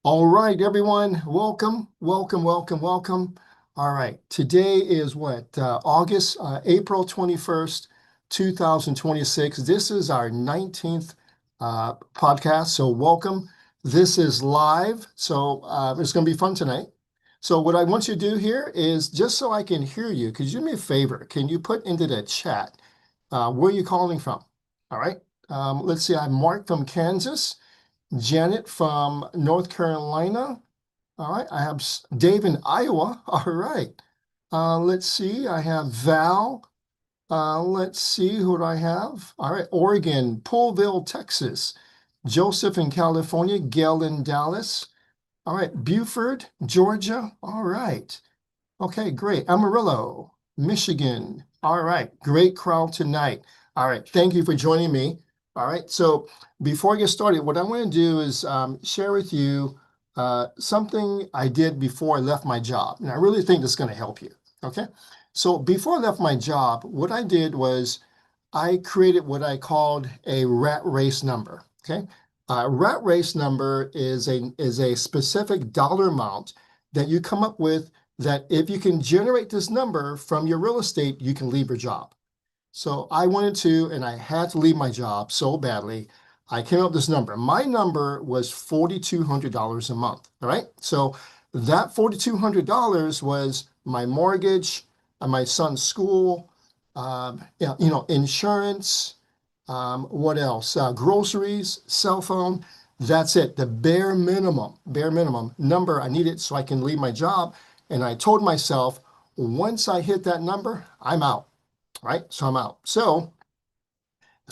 All right, everyone, welcome, welcome, welcome, welcome. All right, today is what, April 21st, 2026. This is our 19th podcast, so welcome. This is live, so it's going to be fun tonight. So what I want you to do here is, just so I can hear you, could you do me a favor? Can you put into the chat where you're calling from? All right, let's see, I'm Mark from Kansas. Janet from North Carolina. All right. I have Dave in Iowa. All right. Let's see. I have Val. Let's see who do I have. All right. Oregon, Pullville, Texas. Joseph in California. Gail in Dallas. All right. Buford, Georgia. All right. Okay, great. Amarillo, Michigan. All right, great crowd tonight. All right, thank you for joining me. All right, so before I get started, what I want to do is share with you something I did before I left my job. And I really think this is going to help you, okay? So before I left my job, what I did was I created what I called a rat race number, okay? A rat race number is a specific dollar amount that you come up with that if you can generate this number from your real estate, you can leave your job. So I wanted to, and I had to leave my job so badly. I came up with this number. My number was $4,200 a month. All right. So that $4,200 was my mortgage, my son's school, insurance, what else? Groceries, cell phone. That's it. The bare minimum number I needed so I can leave my job. And I told myself, once I hit that number, I'm out, right? So I'm out. So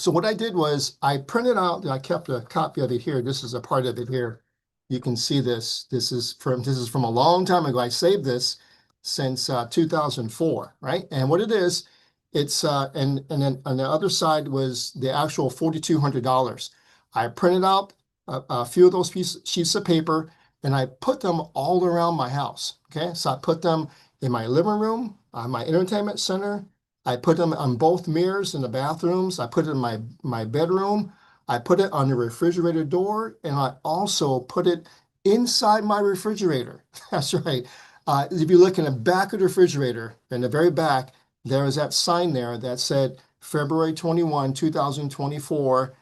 what I did was I printed out, and I kept a copy of it here. This is a part of it here. You can see this. This is from a long time ago. I saved this since 2004, right? And what it is, it's and then on the other side was the actual $4,200. I printed out a few of those sheets of paper and I put them all around my house. Okay, so I put them in my living room, my entertainment center. I put them on both mirrors in the bathrooms. I put it in my bedroom. I put it on the refrigerator door, and I also put it inside my refrigerator. That's right. If you look in the back of the refrigerator, in the very back, there is that sign there that said February 21, 2024,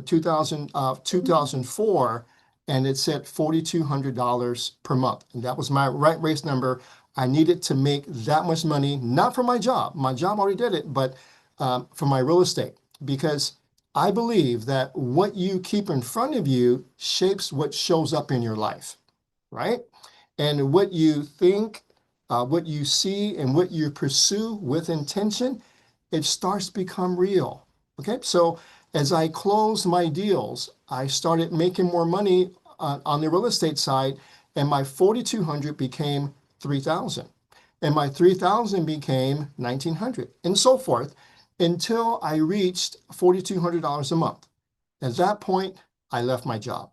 2004, and it said $4,200 per month. And that was my rat race number. I needed to make that much money, not for my job. My job already did it, but for my real estate, because I believe that what you keep in front of you shapes what shows up in your life, right? And what you think, what you see, and what you pursue with intention, it starts to become real. Okay, so as I closed my deals, I started making more money on the real estate side, and my 4,200 became 3,000, and my 3,000 became 1,900, and so forth, until I reached $4,200 a month. At that point, I left my job.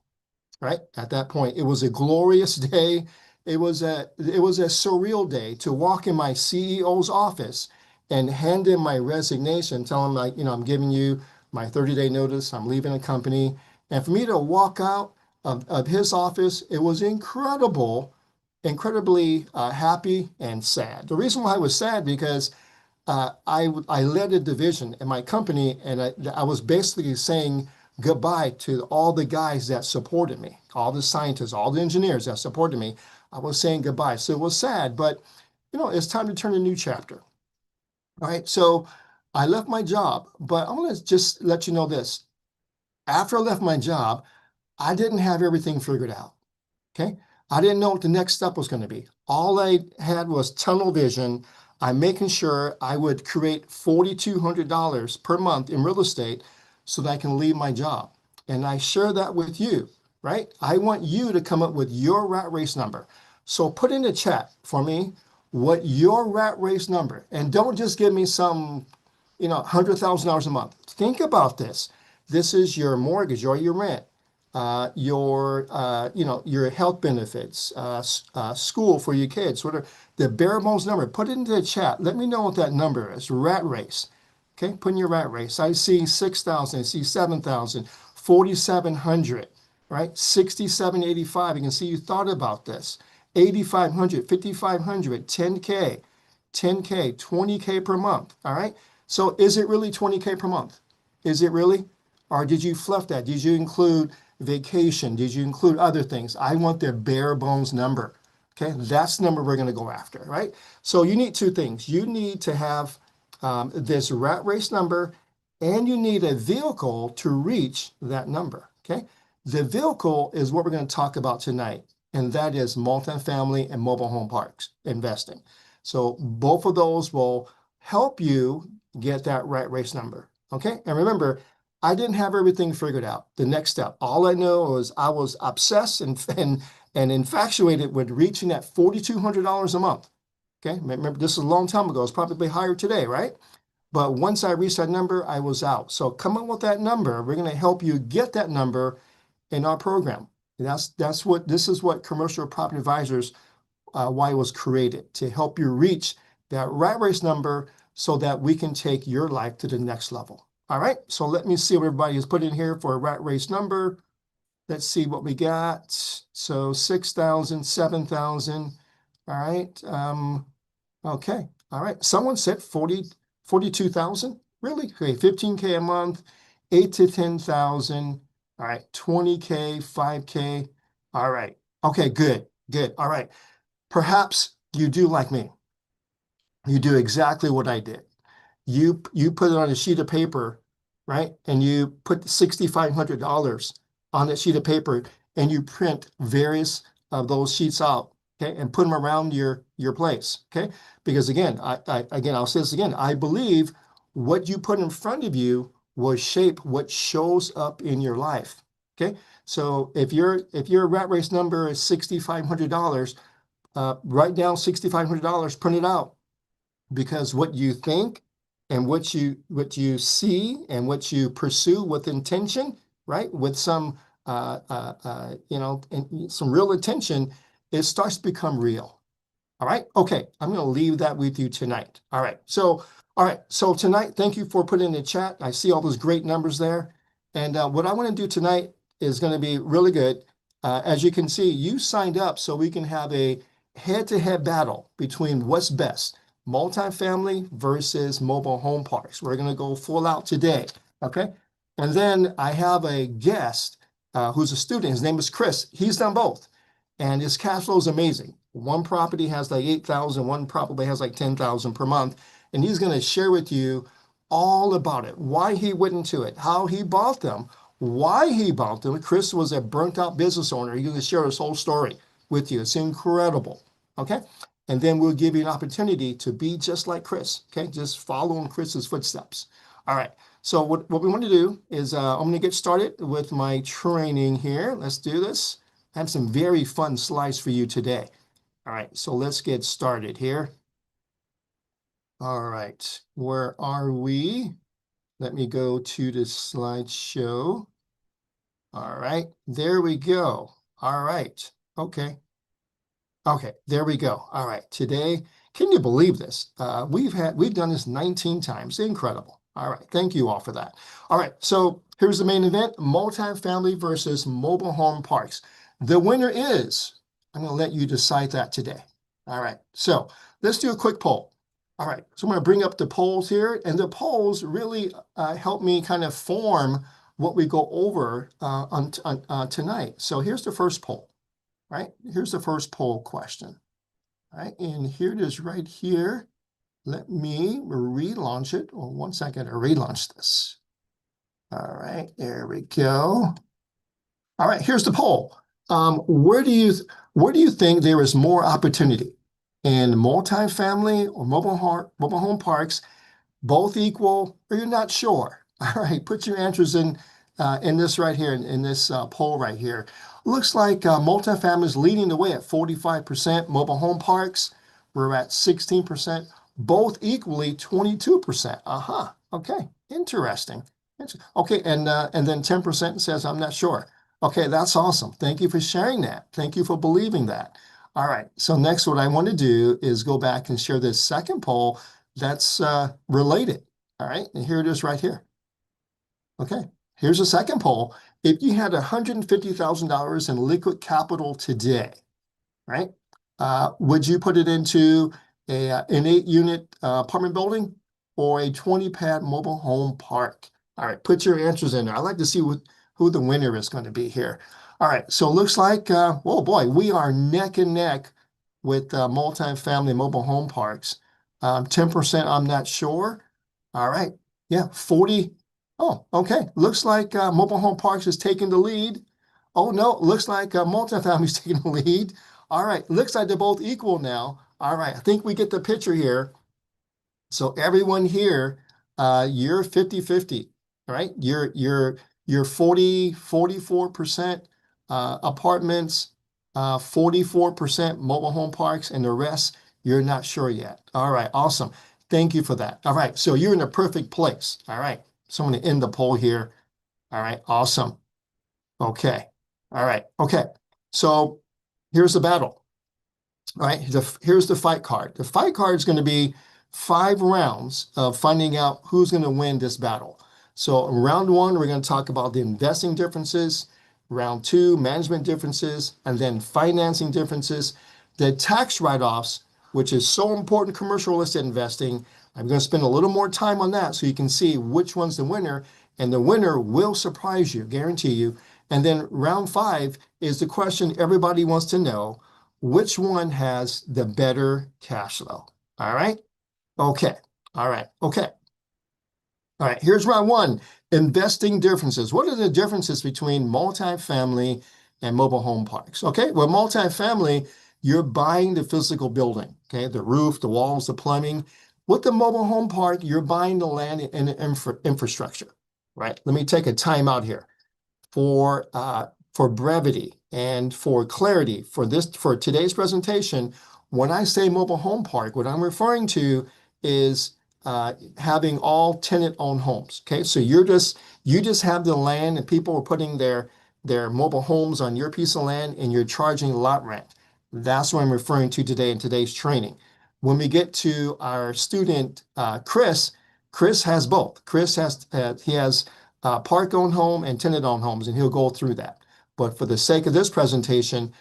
Right at that point, it was a glorious day. It was a surreal day to walk in my CEO's office and hand in my resignation, tell him, like, I'm giving you my 30-day notice. I'm leaving the company, and for me to walk out of his office, it was incredibly happy and sad. The reason why I was sad because I led a division in my company, and I was basically saying goodbye to all the guys that supported me, all the scientists, all the engineers that supported me. I was saying goodbye. So it was sad, but it's time to turn a new chapter. All right. So I left my job, but I want to just let you know this. After I left my job, I didn't have everything figured out. Okay. I didn't know what the next step was going to be. All I had was tunnel vision. I'm making sure I would create $4,200 per month in real estate so that I can leave my job. And I share that with you, right? I want you to come up with your rat race number. So put in the chat for me what your rat race number, and don't just give me some, $100,000 a month. Think about this. This is your mortgage or your rent, your health benefits, school for your kids, whatever. The bare bones number, put it into the chat. Let me know what that number is. Rat race. Okay, put in your rat race. I see 6,000, I see 7,000, 4,700. right? 6785. You can see you thought about this. 8500, 5500, 10K, 10K, 20K per month. All right. So is it really 20K per month? Is it really? Or did you fluff that? Did you include vacation? Did you include other things? I want the bare bones number. Okay, that's the number we're going to go after, right? So you need two things. You need to have this rat race number, and you need a vehicle to reach that number. Okay, the vehicle is what we're going to talk about tonight, and that is multifamily and mobile home parks investing. So both of those will help you get that rat race number. Okay, and remember, I didn't have everything figured out. The next step, all I know was I was obsessed and infatuated with reaching that $4,200 a month. Okay, remember this is a long time ago. It's probably higher today, right? But once I reached that number, I was out. So come up with that number. We're going to help you get that number in our program. That's what this is what Commercial Property Advisors why it was created, to help you reach that rat race number so that we can take your life to the next level. All right, so let me see what everybody has put in here for a rat race number. Let's see what we got. So 6,000, 7,000. All right. Okay. All right. Someone said 42,000. Really? Okay. 15K a month, 8 to 10,000. All right. 20K, 5K. All right. Okay. Good. Good. All right. Perhaps you do like me. You do exactly what I did. You put it on a sheet of paper, right? And you put $6,500 on that sheet of paper, and you print various of those sheets out, okay, and put them around your place, okay? Because again, I'll say this again. I believe what you put in front of you will shape what shows up in your life, okay? So if your rat race number is $6,500, write down $6,500, print it out, because what you think and what you see and what you pursue with intention, right, with some some real intention, it starts to become real. All right. Okay. I'm going to leave that with you tonight. All right. So tonight, thank you for putting in the chat. I see all those great numbers there. And what I want to do tonight is going to be really good. As you can see, you signed up so we can have a head-to-head battle between what's best, multifamily versus mobile home parks. We're going to go full out today. Okay. And then I have a guest who's a student. His name is Chris. He's done both. And his cash flow is amazing. One property has like 8,000, one probably has like 10,000 per month. And he's going to share with you all about it, why he went into it, how he bought them, why he bought them. Chris was a burnt out business owner. He's going to share his whole story with you. It's incredible. Okay. And then we'll give you an opportunity to be just like Chris. Okay. Just follow in Chris's footsteps. All right. So what we want to do is I'm going to get started with my training here. Let's do this. I have some very fun slides for you today. All right, so let's get started here. All right, where are we? Let me go to the slideshow. All right, there we go. All right, okay. Okay, there we go. All right, today, can you believe this? We've done this 19 times. Incredible. All right, thank you all for that. All right, so here's the main event, multifamily versus mobile home parks. The winner is, I'm going to let you decide that today. All right, so let's do a quick poll. All right, so I'm going to bring up the polls here, and the polls really help me kind of form what we go over on tonight. So here's the first poll, right? Here's the first poll question, right? And here it is right here. Let me relaunch it. Well, one second, I relaunch this. All right, there we go. All right, here's the poll. Where do you think there is more opportunity in multifamily or mobile home parks, both equal, or you're not sure? All right, put your answers in this right here, in this poll right here. Looks like multifamily is leading the way at 45%. Mobile home parks, we're at 16%. Both equally 22%. Okay, interesting. Okay, and then 10% says I'm not sure. Okay, that's awesome. Thank you for sharing that. Thank you for believing that. All right, so next what I want to do is go back and share this second poll that's related. All right, and here it is right here. Okay, here's the second poll. if you had $150,000 in liquid capital today, right? Would you put it into an 8-unit apartment building or a 20-pad mobile home park? All right, put your answers in there. I'd like to see who the winner is going to be here. All right, so it looks like, oh boy, we are neck and neck with multifamily mobile home parks. 10%, I'm not sure. All right, yeah, 40. Oh, okay. Looks like mobile home parks is taking the lead. Oh no, looks like multifamily is taking the lead. All right, looks like they're both equal now. All right, I think we get the picture here. So everyone here, you're 50-50, right? You're 44% apartments, 44% mobile home parks, and the rest, you're not sure yet. All right, awesome. Thank you for that. All right, so you're in a perfect place. All right, so I'm going to end the poll here. All right, awesome. Okay. All right. Okay. So here's the battle. All right. Here's the fight card. The fight card is going to be 5 rounds of finding out who's going to win this battle. So in round 1, we're going to talk about the investing differences. Round 2, management differences, and then financing differences. The tax write-offs, which is so important in commercial real estate investing. I'm going to spend a little more time on that so you can see which one's the winner, and the winner will surprise you, guarantee you. And then round 5 is the question everybody wants to know: which one has the better cash flow? All right. Okay. All right. Okay. All right. Here's round 1: investing differences. What are the differences between multifamily and mobile home parks? Okay. Well, multifamily, you're buying the physical building, okay, the roof, the walls, the plumbing. With the mobile home park, you're buying the land and the infrastructure, right? Let me take a time out here for brevity and for clarity for today's presentation. When I say mobile home park, what I'm referring to is having all tenant-owned homes. Okay, so you just have the land and people are putting their mobile homes on your piece of land and you're charging lot rent. That's what I'm referring to today in today's training. When we get to our student Chris has both. Chris has he has park-owned home and tenant-owned homes, and he'll go through that. But for the sake of this presentation,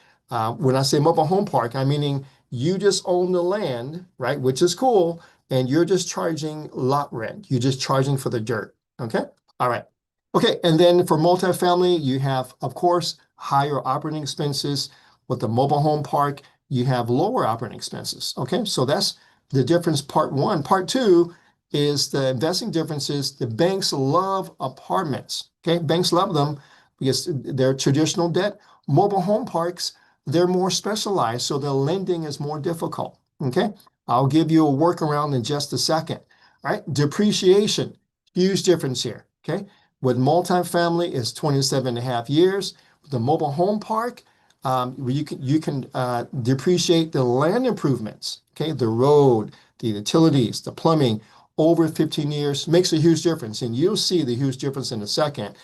when I say mobile home park, I'm meaning you just own the land, right? Which is cool, and you're just charging lot rent. You're just charging for the dirt. Okay. All right. Okay. And then for multifamily, you have, of course, higher operating expenses. With the mobile home park, you have lower operating expenses. Okay. So that's the difference, part 1. Part 2 is the investing differences. The banks love apartments. Okay. Banks love them because they're traditional debt. Mobile home parks, they're more specialized, so the lending is more difficult. Okay. I'll give you a workaround in just a second. All right. Depreciation, huge difference here. Okay. With multifamily, it's 27.5 years. With the mobile home park, you can depreciate the land improvements. Okay. The road, the utilities, the plumbing over 15 years makes a huge difference. And you'll see the huge difference in a second.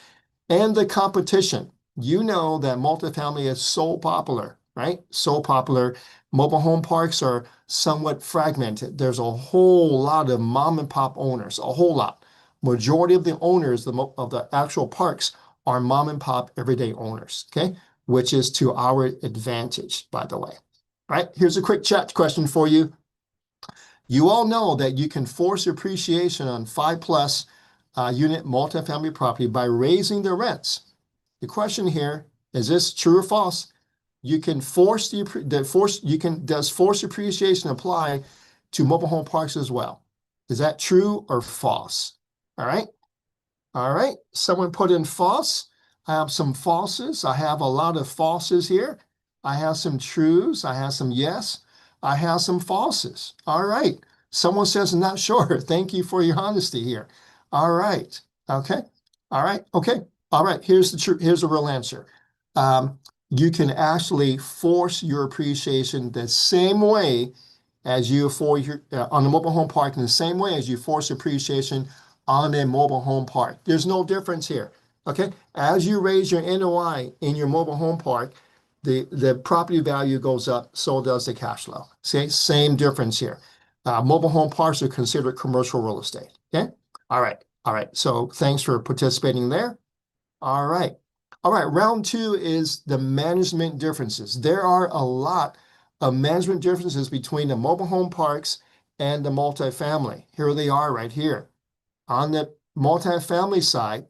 And the competition. You know that multifamily is so popular, right? So popular. Mobile home parks are somewhat fragmented. There's a whole lot of mom and pop owners, a whole lot. Majority of the owners of the actual parks are mom and pop everyday owners, okay? Which is to our advantage, by the way. All right, here's a quick chat question for you. You all know that you can force appreciation on 5+ unit multifamily property by raising the rents. The question here is this true or false? You can force does forced appreciation apply to mobile home parks as well? Is that true or false? All right. All right. Someone put in false. I have some falses. I have a lot of falses here. I have some trues. I have some yes. I have some falses. All right. Someone says not sure. Thank you for your honesty here. All right. Okay. All right. Okay. All right. Here's the real answer. You can actually force your appreciation the same way as you for your on the mobile home park, in the same way as you force appreciation on a mobile home park. There's no difference here. Okay. As you raise your NOI in your mobile home park, the property value goes up, so does the cash flow. See, same difference here. Mobile home parks are considered commercial real estate. Okay. All right. All right. So thanks for participating there. All right. All right, round two is the management differences. There are a lot of management differences between the mobile home parks and the multifamily. Here they are right here. On the multifamily side,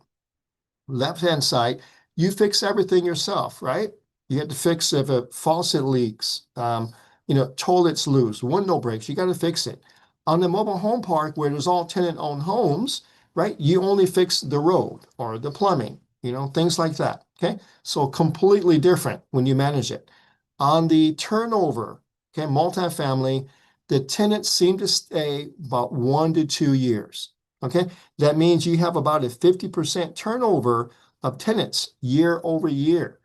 left-hand side, you fix everything yourself, right? You have to fix if a faucet leaks, toilets loose, window breaks, you got to fix it. On the mobile home park where there's all tenant-owned homes, right? You only fix the road or the plumbing, things like that. Okay. So completely different when you manage it. On the turnover, okay, multifamily, the tenants seem to stay about 1 to 2 years. Okay. That means you have about a 50% turnover of tenants year over year.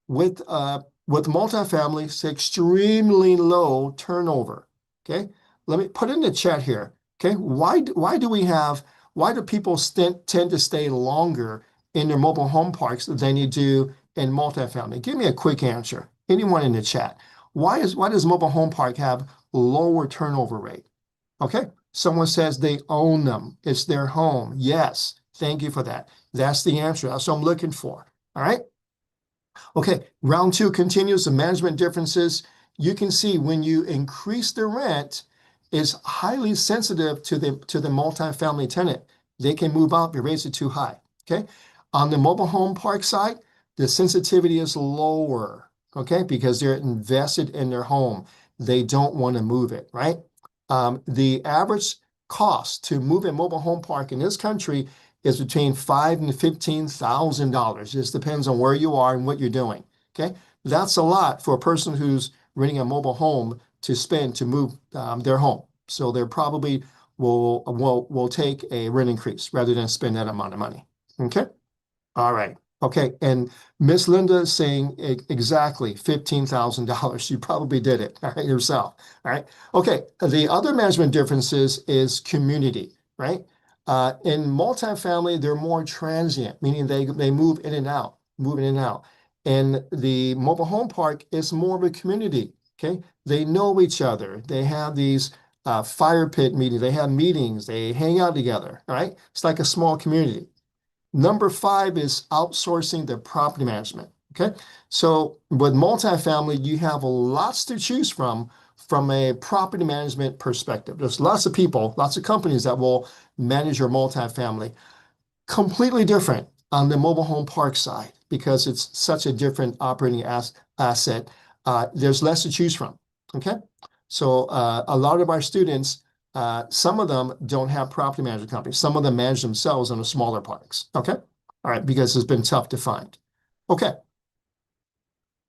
With multifamily, it's extremely low turnover. Okay. Let me put in the chat here. Okay. Why do people tend to stay longer in their mobile home parks than you do in multifamily? Give me a quick answer. Anyone in the chat. Why does mobile home park have lower turnover rate? Okay. Someone says they own them. It's their home. Yes. Thank you for that. That's the answer. That's what I'm looking for. All right. Okay, round two continues the management differences. You can see when you increase the rent, is highly sensitive to the multifamily tenant. They can move out if you raise it too high. Okay. On the mobile home park side, the sensitivity is lower. Okay, because they're invested in their home. They don't want to move it, right? The average cost to move a mobile home park in this country is between $5,000 and $15,000. Just depends on where you are and what you're doing. Okay, that's a lot for a person who's renting a mobile home to spend to move their home. So they probably will take a rent increase rather than spend that amount of money. Okay. All right. Okay. And Miss Linda is saying exactly $15,000. You probably did it all right, yourself. All right. Okay. The other management differences is community, right? In multifamily, they're more transient, meaning they move in and out, move in and out. And the mobile home park is more of a community. Okay. They know each other. They have these fire pit meetings. They have meetings. They hang out together. All right. It's like a small community. Number five is outsourcing the property management. Okay. So with multifamily, you have lots to choose from a property management perspective. There's lots of people, lots of companies that will manage your multifamily. Completely different on the mobile home park side because it's such a different operating asset. There's less to choose from. Okay. So a lot of our students, some of them don't have property management companies. Some of them manage themselves in the smaller parks. Okay. All right. Because it's been tough to find. Okay.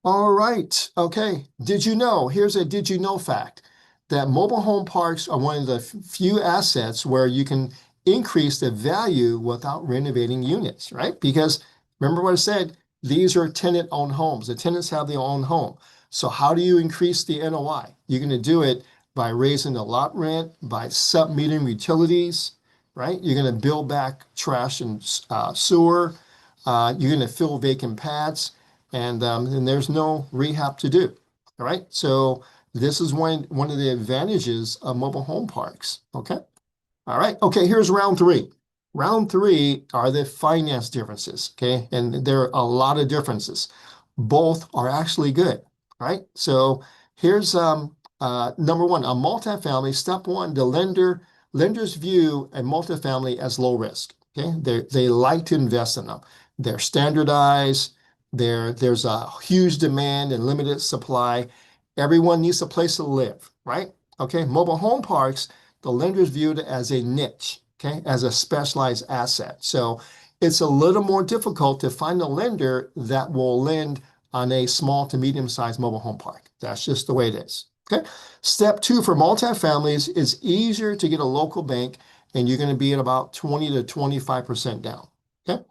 All right. Okay. Did you know? Here's a did you know fact that mobile home parks are one of the few assets where you can increase the value without renovating units, right? Because remember what I said, these are tenant-owned homes. The tenants have their own home. So how do you increase the NOI? You're going to do it by raising the lot rent, by sub-metering utilities, right? You're going to build back trash and sewer. You're going to fill vacant pads and there's no rehab to do. All right. So this is one of the advantages of mobile home parks. Okay. All right. Okay. Here's round three. Round three are the finance differences. Okay. And there are a lot of differences. Both are actually good. Right. So here's number one, a multifamily. Step one, the lenders view a multifamily as low risk. Okay. They like to invest in them. They're standardized. There's a huge demand and limited supply. Everyone needs a place to live, right? Okay, mobile home parks, the lenders viewed it as a niche, okay, as a specialized asset. So it's a little more difficult to find a lender that will lend on a small to medium-sized mobile home park. That's just the way it is. Okay. Step two for multifamilies is easier to get a local bank, and you're going to be at about 20 to 25% down. Okay.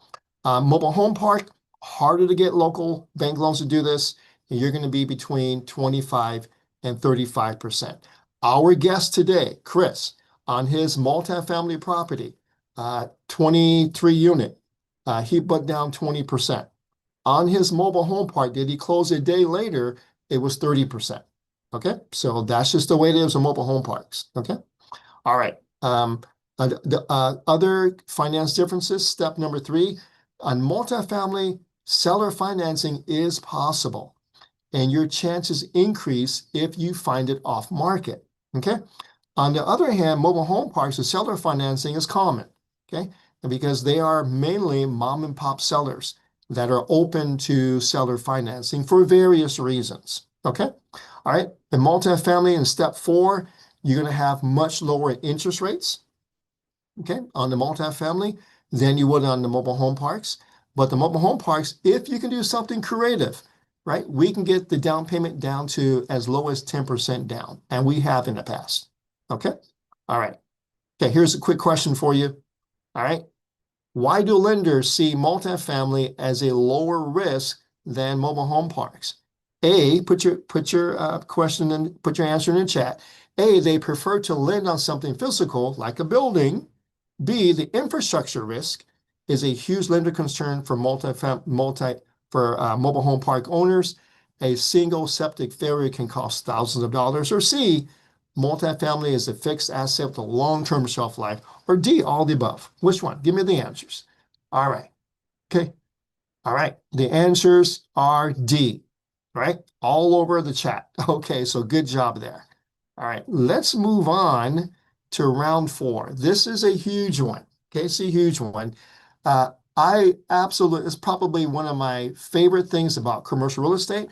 Mobile home park, harder to get local bank loans to do this, and you're going to be between 25 and 35%. Our guest today, Chris, on his multifamily property, 23 unit, he put down 20%. On his mobile home park, did he close a day later? It was 30%. Okay, so that's just the way it is with mobile home parks. Okay, all right. The other finance differences, step number three, on multifamily, seller financing is possible, and your chances increase if you find it off market. Okay. On the other hand, mobile home parks, the seller financing is common. Okay. And because they are mainly mom and pop sellers that are open to seller financing for various reasons. Okay. All right. In multifamily in step 4, you're going to have much lower interest rates. Okay. On the multifamily than you would on the mobile home parks. But the mobile home parks, if you can do something creative, right, we can get the down payment down to as low as 10% down. And we have in the past. Okay. All right. Okay. Here's a quick question for you. All right. Why do lenders see multifamily as a lower risk than mobile home parks? A, put your question and put your answer in the chat. A, they prefer to lend on something physical like a building. B, the infrastructure risk is a huge lender concern for mobile home park owners. A single septic failure can cost thousands of dollars. Or C, multifamily is a fixed asset with a long-term shelf life. Or D, all the above. Which one? Give me the answers. All right. Okay. All right. The answers are D, right? All over the chat. Okay, so good job there. All right, let's move on to round 4. This is a huge one. Okay, it's a huge one. It's probably one of my favorite things about commercial real estate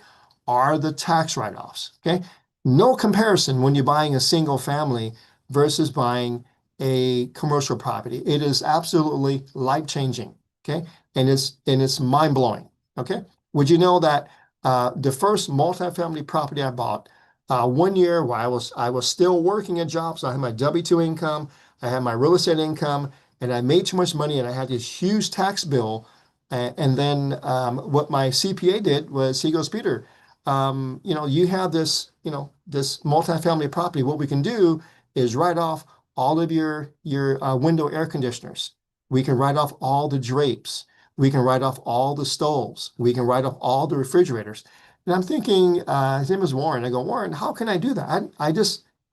are the tax write-offs. Okay, no comparison when you're buying a single family versus buying a commercial property. It is absolutely life-changing. Okay, and it's mind-blowing. Okay, would you know that the first multifamily property I bought 1 year while I was still working a job, so I had my W-2 income, I had my real estate income, and I made too much money, and I had this huge tax bill. And then what my CPA did was he goes, Peter, you have this, this multifamily property. What we can do is write off all of your window air conditioners. We can write off all the drapes. We can write off all the stoves. We can write off all the refrigerators. And I'm thinking, his name is Warren. I go, Warren, how can I do that? I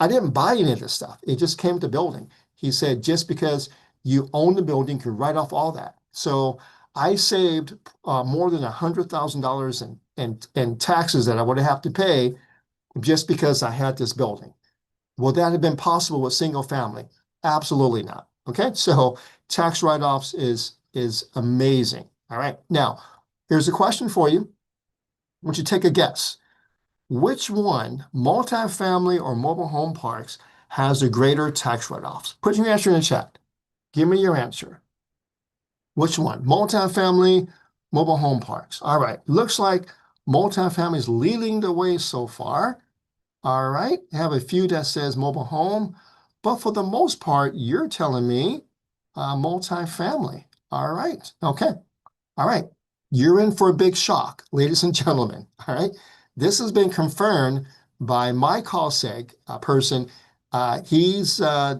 didn't buy any of this stuff. It just came to building. He said, just because you own the building, you can write off all that. So I saved more than $100,000 in taxes that I would have to pay just because I had this building. Would that have been possible with single family? Absolutely not. Okay, so tax write-offs is amazing. All right, now here's a question for you. I want you to take a guess. Which one, multifamily or mobile home parks, has a greater tax write-offs? Put your answer in the chat. Give me your answer. Which one? Multifamily, mobile home parks. All right. Looks like multifamily is leading the way so far. All right. I have a few that says mobile home, but for the most part, you're telling me multifamily. All right. Okay. All right. You're in for a big shock, ladies and gentlemen. All right. This has been confirmed by my call seg person. He's a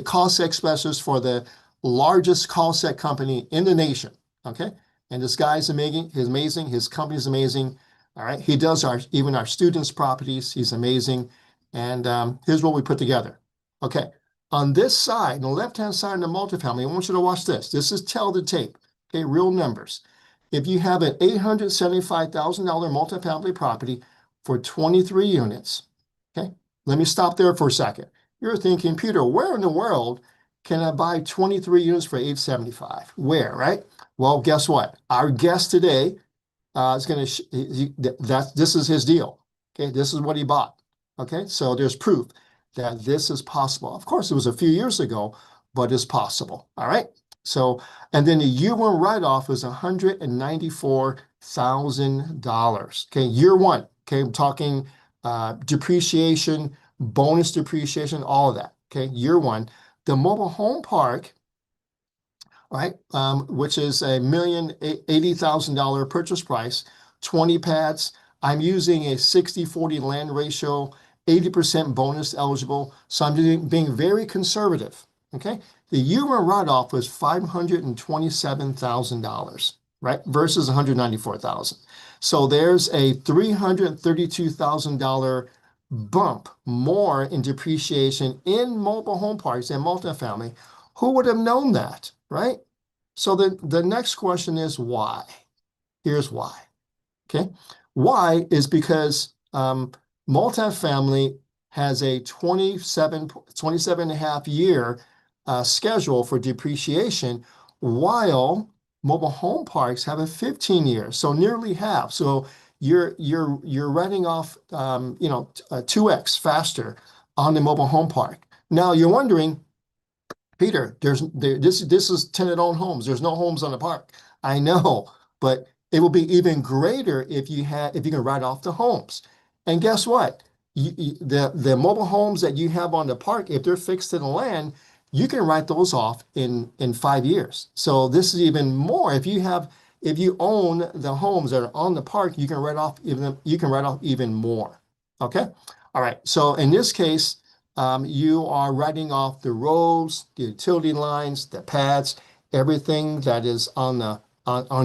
call seg specialist for the largest call seg company in the nation. Okay. And this guy's amazing. He's amazing. His company's amazing. All right. He does even our students' properties. He's amazing. And here's what we put together. Okay. On this side, on the left-hand side of the multifamily, I want you to watch this. This is tell the tape. Okay. Real numbers. If you have an $875,000 multifamily property for 23 units, okay, let me stop there for a second. You're thinking, Peter, where in the world can I buy 23 units for $875? Where, right? Well, guess what? Our guest today is going to, this is his deal. Okay, this is what he bought. Okay, so there's proof that this is possible. Of course, it was a few years ago, but it's possible. All right. So, and then the year one write-off was $194,000. Okay, year one. Okay, I'm talking depreciation, bonus depreciation, all of that. Okay, year one. The mobile home park, right, which is $1,080,000 purchase price, 20 pads. I'm using a 60-40 land ratio, 80% bonus eligible. So I'm being very conservative. Okay. The year one write-off was $527,000, right? Versus $194,000. So there's a $332,000 bump more in depreciation in mobile home parks and multifamily. Who would have known that, right? So the next question is why? Here's why. Okay. Why is because multifamily has a 27 and a half year schedule for depreciation, while mobile home parks have a 15 years, so nearly half. So you're writing off 2x faster on the mobile home park. Now you're wondering, Peter, this is tenant-owned homes. There's no homes on the park. I know, but it will be even greater if you can write off the homes. And guess what? The mobile homes that you have on the park, if they're fixed to the land, you can write those off in 5 years. So this is even more. If you own the homes that are on the park, you can write off even more. Okay. All right. So in this case, you are writing off the roads, the utility lines, the pads, everything that is on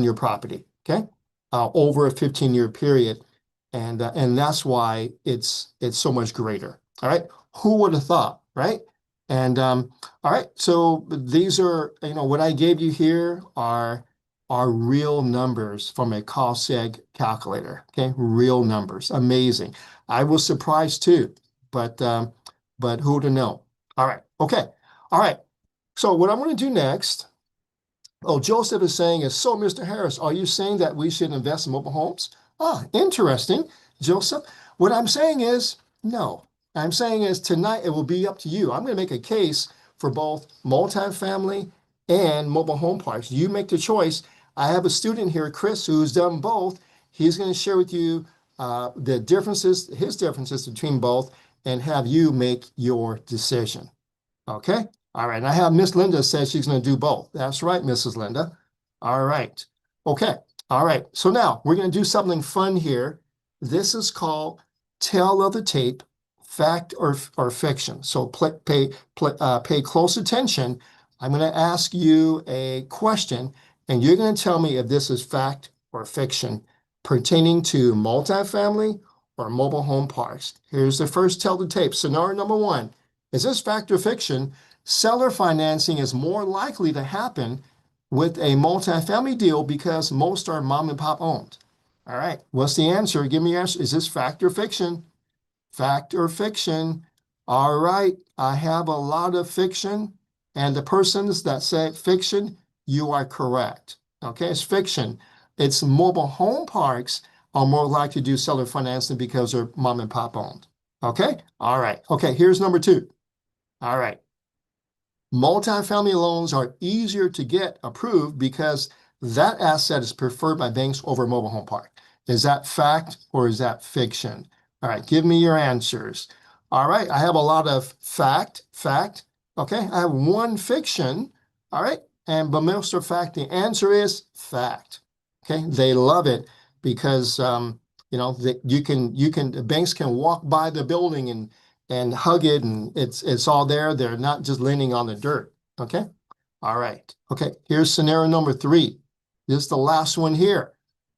your property, okay? Over a 15-year period. And that's why it's so much greater. All right. Who would have thought, right? And all right, so these are, what I gave you here are real numbers from a cost seg calculator. Okay, real numbers. Amazing. I was surprised too, but who to know? All right. Okay. All right. So what I'm going to do next. Oh, Joseph is saying, so Mr. Harris, are you saying that we should invest in mobile homes? Ah, interesting, Joseph. What I'm saying is no. I'm saying is tonight it will be up to you. I'm going to make a case for both multifamily and mobile home parks. You make the choice. I have a student here, Chris, who's done both. He's going to share with you his differences between both, and have you make your decision. Okay. All right. And I have Miss Linda says she's going to do both. That's right, Mrs. Linda. All right. Okay. All right. So now we're going to do something fun here. This is called tale of the tape, fact or fiction. So pay close attention. I'm going to ask you a question, and you're going to tell me if this is fact or fiction pertaining to multifamily or mobile home parks. Here's the first tell the tape. Scenario number one. Is this fact or fiction? Seller financing is more likely to happen with a multifamily deal because most are mom and pop owned. All right. What's the answer? Give me your answer. Is this fact or fiction? Fact or fiction? All right. I have a lot of fiction. And the persons that say fiction, you are correct. Okay. It's fiction. It's mobile home parks are more likely to do seller financing because they're mom and pop owned. Okay. All right. Okay. Here's number two. All right. Multifamily loans are easier to get approved because that asset is preferred by banks over mobile home park. Is that fact or is that fiction? All right, give me your answers. All right, I have a lot of fact. Okay, I have one fiction. All right, but most of fact, the answer is fact. Okay, they love it because the banks can walk by the building and hug it, and it's all there. They're not just leaning on the dirt. Okay. All right. Okay. Here's scenario number three. This is the last one here.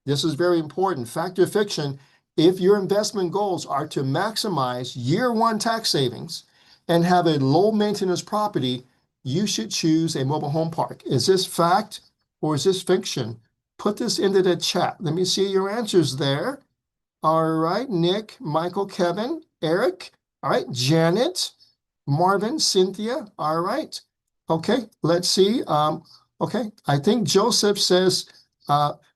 This is very important. Fact or fiction. If your investment goals are to maximize year one tax savings and have a low maintenance property, you should choose a mobile home park. Is this fact or is this fiction? Put this into the chat. Let me see your answers there. All right, Nick, Michael, Kevin, Eric. All right, Janet, Marvin, Cynthia. All right. Okay, let's see. Okay, I think Joseph says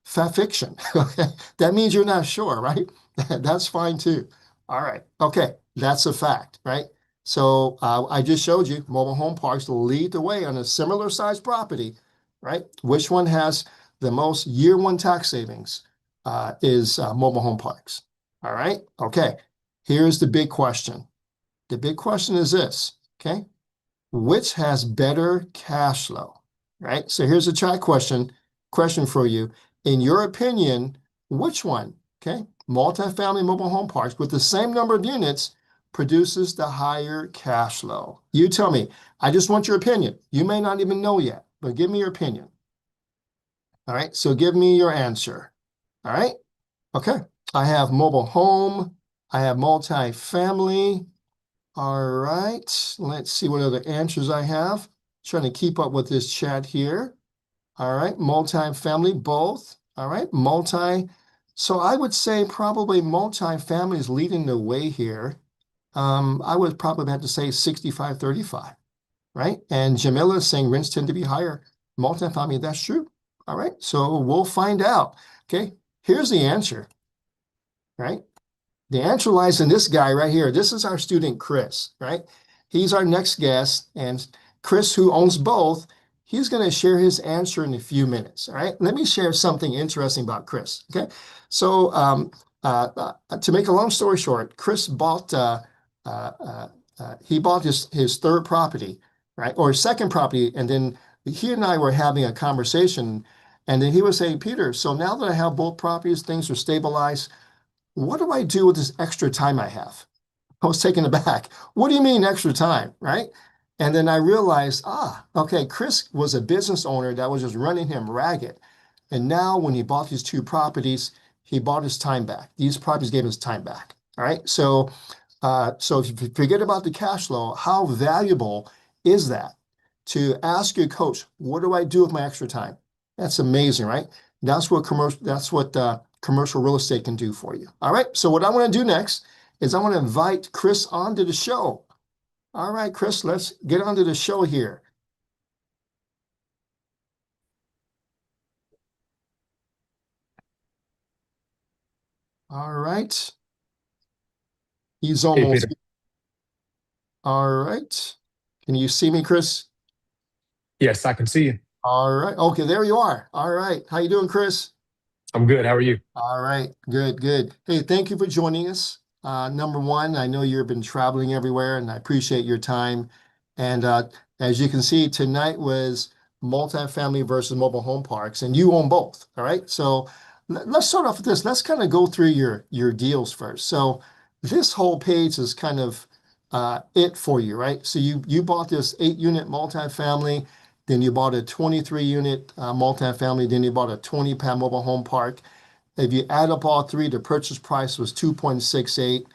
fiction. Okay, that means you're not sure, right? That's fine too. All right. Okay, that's a fact, right? So I just showed you mobile home parks lead the way on a similar sized property, right? Which one has the most year one tax savings is mobile home parks. All right. Okay. Here's the big question. The big question is this, okay? Which has better cash flow, right? So here's a chat question for you. In your opinion, which one, okay? Multifamily mobile home parks with the same number of units produces the higher cash flow? You tell me. I just want your opinion. You may not even know yet, but give me your opinion. All right, so give me your answer. All right, okay. I have mobile home. I have multifamily. All right, let's see what other answers I have. Trying to keep up with this chat here. All right, multifamily, both. All right, multi. So I would say probably multifamily is leading the way here. I would probably have to say 65-35, right? And Jamila is saying rents tend to be higher. Multifamily, that's true. All right, so we'll find out. Okay, here's the answer, right? The answer lies in this guy right here. This is our student, Chris, right? He's our next guest. And Chris, who owns both, he's going to share his answer in a few minutes. All right. Let me share something interesting about Chris. Okay. So, to make a long story short, Chris bought, he bought his third property, right? Or his second property. And then he and I were having a conversation. And then he was saying, Peter, so now that I have both properties, things are stabilized. What do I do with this extra time I have? I was taken aback. What do you mean extra time, right? And then I realized, okay, Chris was a business owner that was just running him ragged. And now when he bought these two properties, he bought his time back. These properties gave his time back. All right. So if you forget about the cash flow, how valuable is that to ask your coach, what do I do with my extra time? That's amazing, right? That's what commercial real estate can do for you. All right. So what I want to do next is I want to invite Chris onto the show. All right, Chris, let's get onto the show here. All right. He's Hey, almost, Peter. all right. Can you see me, Chris? Yes, I can see you. All right. Okay, there you are. All right. How you doing, Chris? I'm good. How are you? All right, good, good. Hey, thank you for joining us. Number one, I know you've been traveling everywhere, and I appreciate your time. And as you can see, tonight was multifamily versus mobile home parks, and you own both. All right, so let's start off with this. Let's kind of go through your deals first. So this whole page is kind of it for you, right? So you bought this 8-unit multifamily, then you bought a 23-unit multifamily, then you bought a 20-pad mobile home park. If you add up all three, the purchase price was 2.68,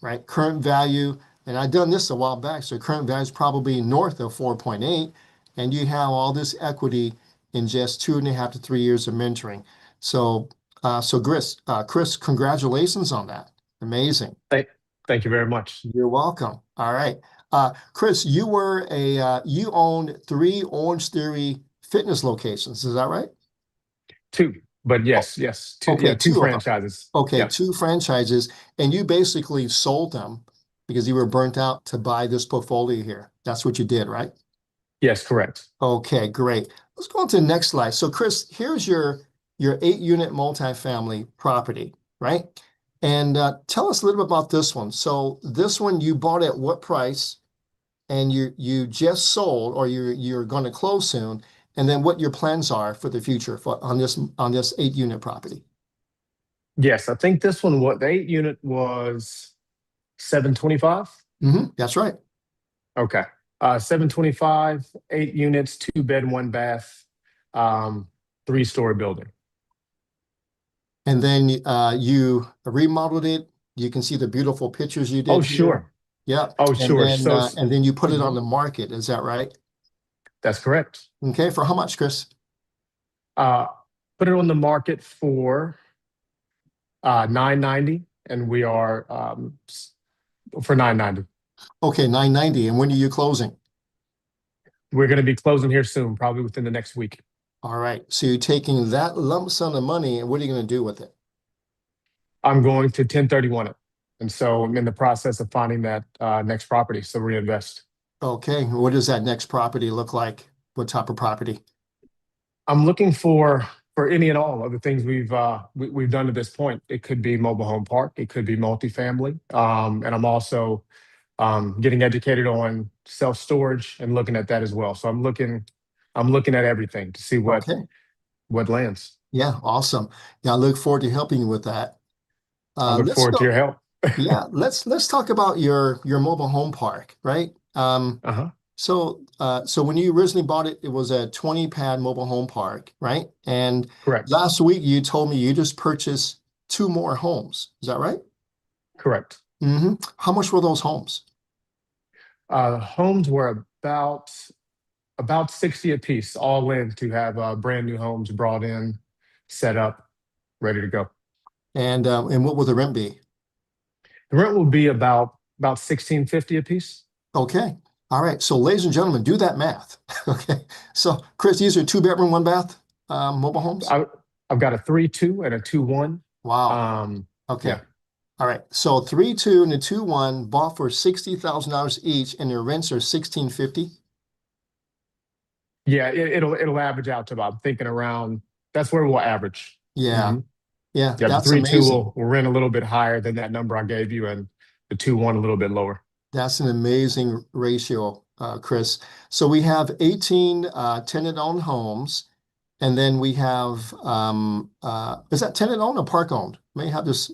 right? Current value, and I've done this a while back, so current value is probably north of 4.8, and you have all this equity in just 2.5 to 3 years of mentoring. So Chris, congratulations on that. Amazing. Thank, thank you very much. You're welcome. All right. Chris, you owned 3 Orange Theory fitness locations. Is that right? Two, but Oh, yes, two. okay, Yeah, two two of them. franchises. Okay, Yes, 2 franchises, and you basically sold them because you were burnt out to buy this portfolio here. That's what you did, right? yes, correct. Okay, great. Let's go on to the next slide. So, Chris, here's your 8-unit multifamily property, right? And tell us a little bit about this one. So, this one you bought at what price, and you just sold, or you're going to close soon, and then what your plans are for the future on this 8-unit property. Yes, I think this one, what the 8 unit was 725. That's right. Okay, 725, 8 units, 2 bed, 1 bath, um, 3-story building. And then you remodeled it. You can see the beautiful pictures you Oh, did here. sure. Yep. Oh, And sure. then and then you put it on Mhm, the market. Is that right? that's correct. Okay. For how much, Chris? Uh, Put it on the market for 990, and we are for 990. Okay, 990. And when are you closing? We're going to be closing here soon, probably within the next week. All right. So you're taking that lump sum of money, and what are you going to do with it? I'm going to 1031 it. And so I'm in the process of finding that next property. So reinvest. Okay. What does that next property look like? What type of property? I'm looking for any and all of the things we've done to this point. It could be mobile home park. It could be multifamily. And I'm also getting educated on self storage and looking at that as well. So I'm looking at everything to see Okay. what lands. Yeah. Awesome. Yeah. I look forward to helping you with that. I look Let's forward to go. your help. Yeah. Let's talk about your mobile home park, right? Uh-huh. So when you originally bought it, it was a 20-pad mobile home park, right? And Correct. last week you told me you just purchased 2 more homes. Is that right? Correct. How much were those homes? Homes were about 60 apiece, all in to have brand new homes brought in, set up. ready to go. And what will the rent be? The rent will be about 1650 a piece. Okay. All right. So, ladies and gentlemen, do that math. Okay. So, Chris, these are two bedroom, one bath mobile homes. I, I've got a 3-2 and a 2-1. Wow. Um, Okay. yeah, All right. So 3-2 and a 2-1 bought for $60,000 each, and their rents are 1650. yeah, it'll average out to about, I'm thinking around, that's where we'll average. Yeah. Hmm. Yeah. Yeah, the That's 3-2 amazing. will rent a little bit higher than that number I gave you, and the 2-1 a little bit lower. That's an amazing ratio, Chris. So we have 18 tenant-owned homes, and then we have is that tenant-owned or park-owned? May have this.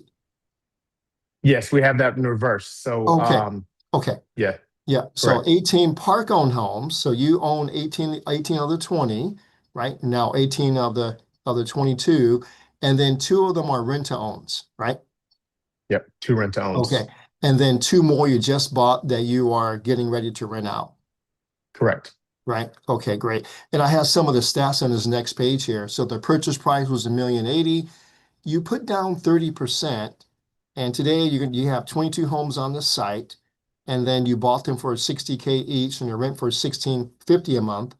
Yes, we have that in reverse. So, Okay. Okay. yeah, Yeah. So correct. 18 park-owned homes. So you own 18 of the 20, right? Now 18 of the 22, and then two of them are rent-to-owns, right? Yep, two rent to Okay. owns. And then two more you just bought that you are getting ready to rent out. Correct. Right. Okay, great. And I have some of the stats on this next page here. So the purchase price was 1,080,000. You put down 30%, and today you have 22 homes on the site, and then you bought them for 60K each, and your rent for 1650 a month.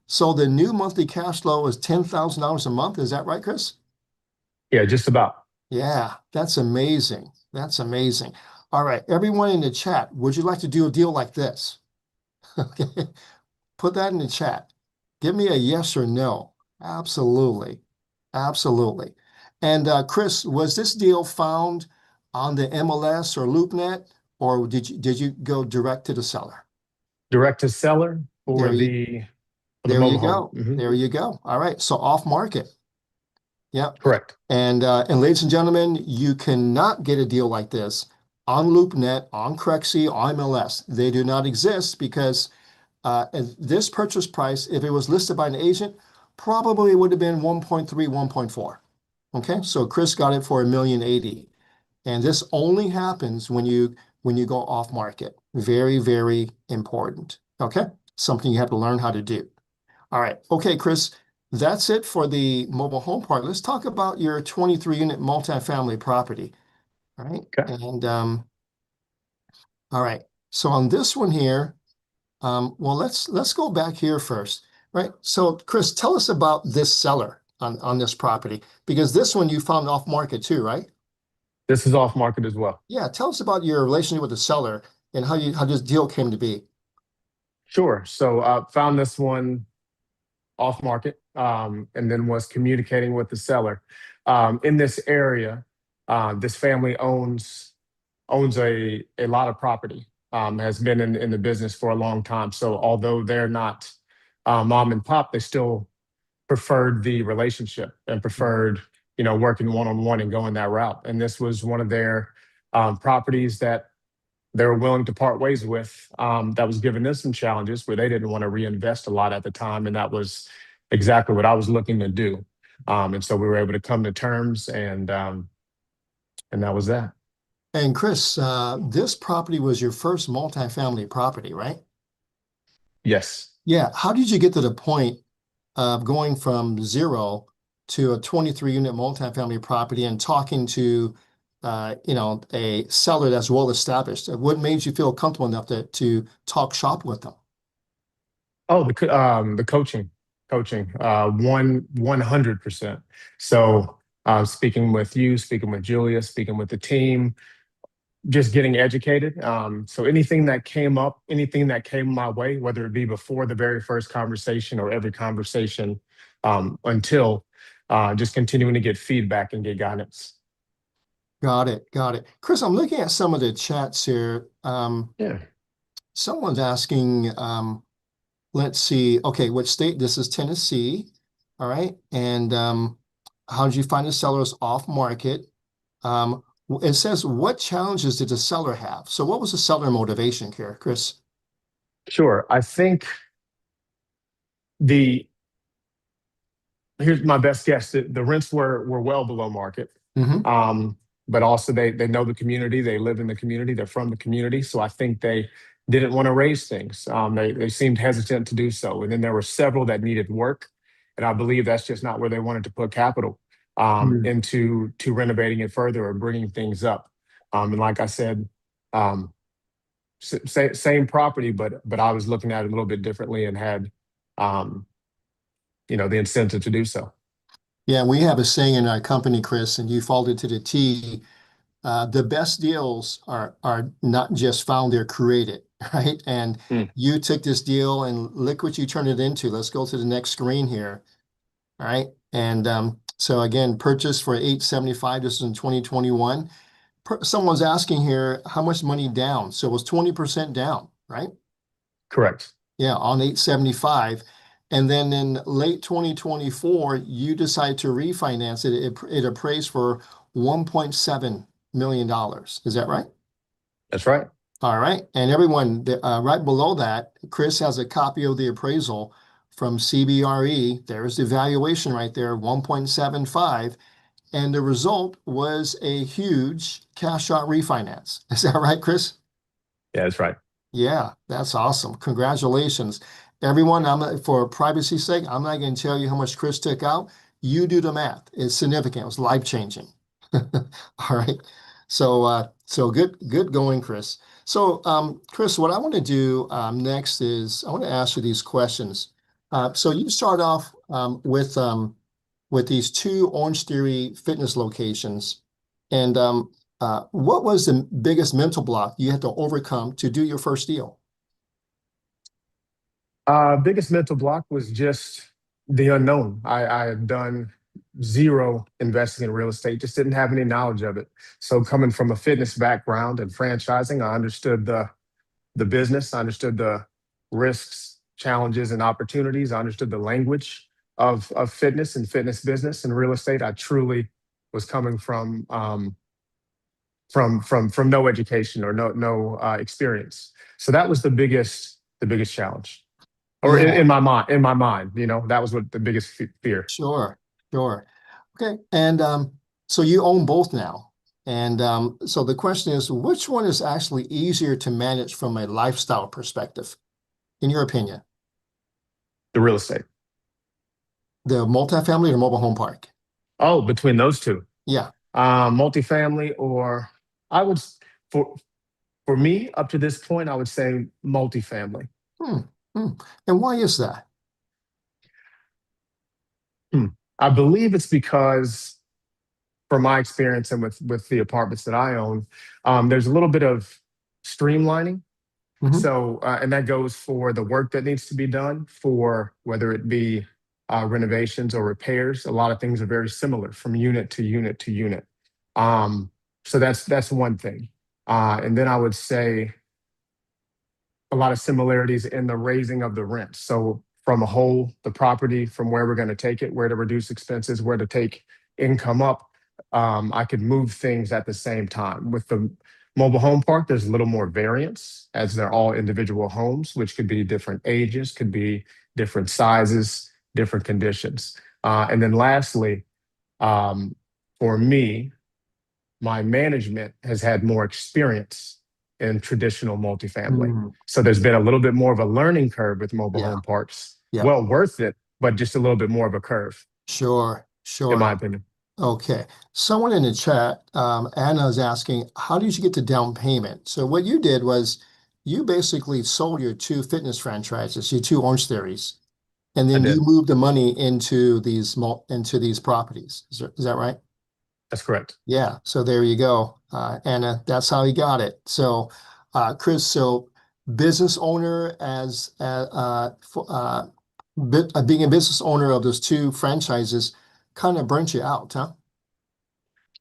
So the new monthly cash flow is $10,000 a month. Is that right, Chris? Yeah, just about. Yeah, that's amazing. That's amazing. All right, everyone in the chat, would you like to do a deal like this? Okay. Put that in the chat. Give me a yes or no. Absolutely. Absolutely. And Chris, was this deal found on the MLS or LoopNet, or did you go direct to the seller? Direct to seller for There you the there you mobile home. go. There you go. All right. So off market. Yep. Correct. And ladies and gentlemen, you cannot get a deal like this on LoopNet, on Crexi, on MLS. They do not exist because and this purchase price, if it was listed by an agent, probably would have been 1.3, 1.4. Okay, so Chris got it for 1,080,000. And this only happens when you go off market. Very, very important. Okay, something you have to learn how to do. All right. Okay, Chris, that's it for the mobile home part. Let's talk about your 23 unit multifamily property. All right. Okay. And all right. So on this one here, well, let's go back here first, right? So, Chris, tell us about this seller on this property because this one you found off market too, right? This is off market as well. Yeah, tell us about your relationship with the seller and how this deal came to be. Sure. So found this one off market, and then was communicating with the seller. In this area, this family owns a lot of property, has been in the business for a long time. So although they're not mom and pop, they still preferred the relationship and preferred, working one-on-one and going that route. And this was one of their properties that they were willing to part ways with, that was giving them some challenges where they didn't want to reinvest a lot at the time. And that was exactly what I was looking to do. And so we were able to come to terms, and that was that. And Chris, this property was your first multifamily property, right? Yes. Yeah. How did you get to the point of going from zero to a 23 unit multifamily property and talking to a seller that's well established? What made you feel comfortable enough to talk shop with them? Oh, the coaching, 100%. So, speaking with you, speaking with Julia, speaking with the team, just getting educated. So anything that came up, anything that came my way, whether it be before the very first conversation or every conversation, until just continuing to get feedback and get guidance. Got it. Got it. Chris, I'm looking at some of the chats here. Yeah. Someone's asking, let's see. Okay, what state? This is Tennessee. All right. And how did you find the sellers off market? It says, what challenges did the seller have? So what was the seller motivation here, Chris? Sure. I think the here's my best guess. The rents were well below market. Hmm. Um, but also they know the community, they live in the community, they're from the community. So I think they didn't want to raise things. They seemed hesitant to do so. And then there were several that needed work. And I believe that's just not where they wanted to put capital. Mm. into to renovating it further or bringing things up. And like I said, um, same property, but I was looking at it a little bit differently and had, um, the incentive to do so. Yeah, we have a saying in our company, Chris, and you followed it to the T. The best deals are not just found, they're created, right? And Mm, you took this deal and look what you turned it into. Let's go to the next screen here. All right. And so again, purchase for 875. This is in 2021. Someone's asking here how much money down. So it was 20% down, right? correct. Yeah, on 875. And then in late 2024, you decide to refinance it. It appraised for $1.7 million. Is that right? That's right. All right. And everyone, right below that, Chris has a copy of the appraisal from CBRE. There's the valuation right there, 1.75. And the result was a huge cash out refinance. Is that right, Chris? Yeah, that's right. Yeah, that's awesome. Congratulations. Everyone, for privacy's sake, I'm not going to tell you how much Chris took out. You do the math. It's significant. It was life-changing. All right. So good going, Chris. So, Chris, what I want to do next is I want to ask you these questions. So you start off with these two Orange Theory fitness locations, and what was the biggest mental block you had to overcome to do your first deal? Biggest mental block was just the unknown. I had done zero investing in real estate, just didn't have any knowledge of it. So coming from a fitness background and franchising, I understood the business, I understood the risks, challenges, and opportunities. I understood the language of fitness and fitness business and real estate. I truly was coming from no education or no experience. So that was the biggest challenge, or Yeah, in my mind, that was what the biggest fear. sure, sure. Okay, and so you own both now. And so the question is, which one is actually easier to manage from a lifestyle perspective, in your opinion? The real estate. The multifamily or mobile home park? Oh, between those two, Yeah. multifamily, or I would for for me up to this point, I would say multifamily. Hmm. Hmm. And why is that? Hmm. I believe it's because, from my experience and with the apartments that I own, there's a little bit of streamlining. Hmm. So, and that goes for the work that needs to be done, for whether it be renovations or repairs. A lot of things are very similar from unit to unit to unit. Um, so that's one thing. And then I would say a lot of similarities in the raising of the rent. So from a whole, the property, from where we're going to take it, where to reduce expenses, where to take income up, I could move things at the same time. With the mobile home park, there's a little more variance as they're all individual homes, which could be different ages, could be different sizes, different conditions. And then lastly, um, for me, my management has had more experience in traditional multifamily. Mm. So there's been a little bit more of a learning curve with mobile Yeah. home parks. Yeah. Well, worth it, but just a little bit more of a curve, Sure. in Sure. my opinion. Okay. Someone in the chat, Anna is asking, how did you get the down payment? So what you did was you basically sold your two fitness franchises, your two Orange Theories, and I then you did. moved the money into these properties. Is that right? That's correct. Yeah. So there you go, Anna. That's how he got it. So, Chris, so business owner being a business owner of those two franchises kind of burnt you out, huh?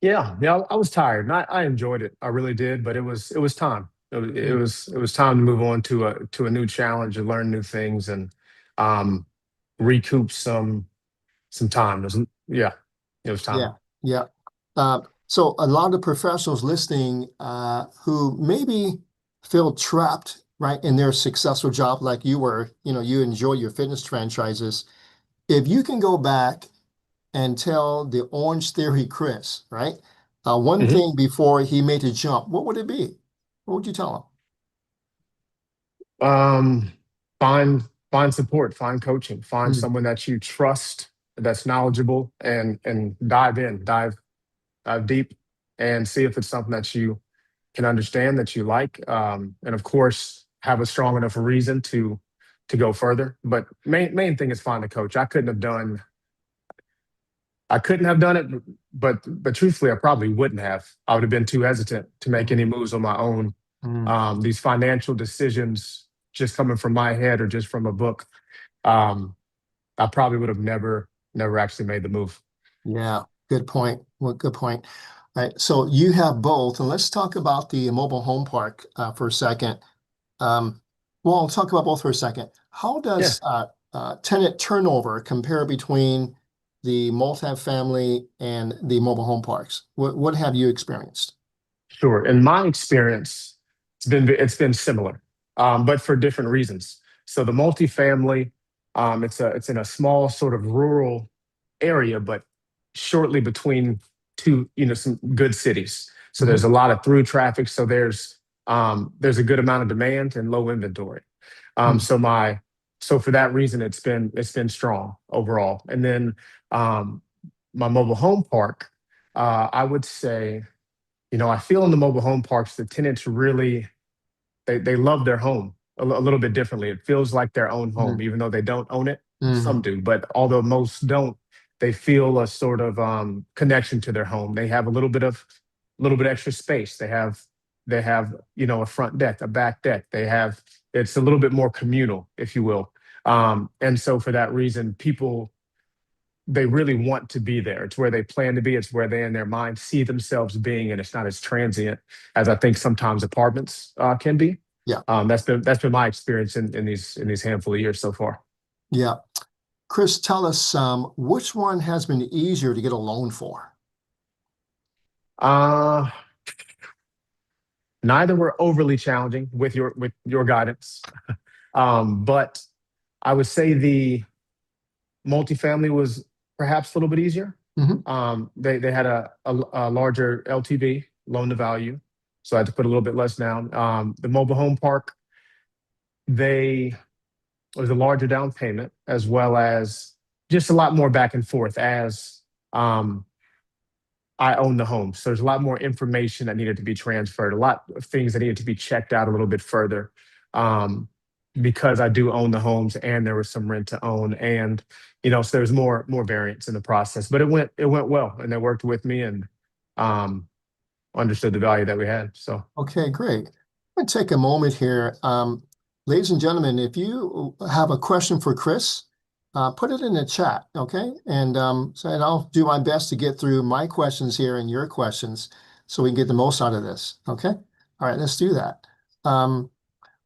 Yeah, yeah. I was tired, and I enjoyed it. I really did, but it was time. It was time to move on to a new challenge and learn new things and um, recoup some time. Yeah, it was time. Yeah, yeah. So a lot of professionals listening who maybe feel trapped, right, in their successful job like you were, you enjoy your fitness franchises. If you can go back and tell the Orange Theory Chris, right, one Mhm. thing before he made the jump, what would it be? What would you tell Um, find support, find coaching, find him? someone that you trust that's knowledgeable and dive deep and see if it's something that you can understand, that you like, and of course have a strong enough reason to go further. But main thing is find a coach. I couldn't have done it, but truthfully, I probably wouldn't have. I would have been too hesitant to make any Mm, moves on my own. mm. These financial decisions just coming from my head or just from a book, um, I probably would have never actually made the move. Yeah, good point. Well, good point. All right, so you have both, and let's talk about the mobile home park for a second. Um, well, I'll talk about both for a second. How Yeah. does tenant turnover compare between the multifamily and the mobile home parks? What have you experienced? Sure. In my experience, it's been similar, but for different reasons. So the multifamily, it's in a small sort of rural area, but shortly between two, some good cities. So Mhm, there's a lot of through traffic. So there's a good amount of demand and low inventory. Um, mm, so my so for that reason, it's been strong overall. And then um, my mobile home park, I would say. I feel in the mobile home parks, the tenants really they love their home a little bit differently. It feels like their own home, mhm, even though they don't own it. Some mhm, do, but although most don't, they feel a sort of connection to their home. They have a little bit extra space. They have a front deck, a back deck. It's a little bit more communal, if you will. And so for that reason, people they really want to be there. It's where they plan to be. It's where they, in their mind, see themselves being, and it's not as transient as I think sometimes apartments can be. yeah, That's been my experience in these handful of years so far. yeah. Chris, tell us which one has been easier to get a loan for? Uh, Neither were overly challenging with your guidance, but I would say the multifamily was perhaps a little bit easier. Mhm. They had a larger LTV, loan to value, so I had to put a little bit less down. The mobile home park, they was a larger down payment as well as just a lot more back and forth as um, I own the home. So there's a lot more information that needed to be transferred, a lot of things that needed to be checked out a little bit further. Um, because I do own the homes and there was some rent to own and so there's more variance in the process. But it went well and they worked with me and um understood the value that we had. So Okay, great. I'm going to take a moment here. Ladies and gentlemen, if you have a question for Chris, put it in the chat, okay? And I'll do my best to get through my questions here and your questions so we can get the most out of this, okay? All right, let's do that. Um,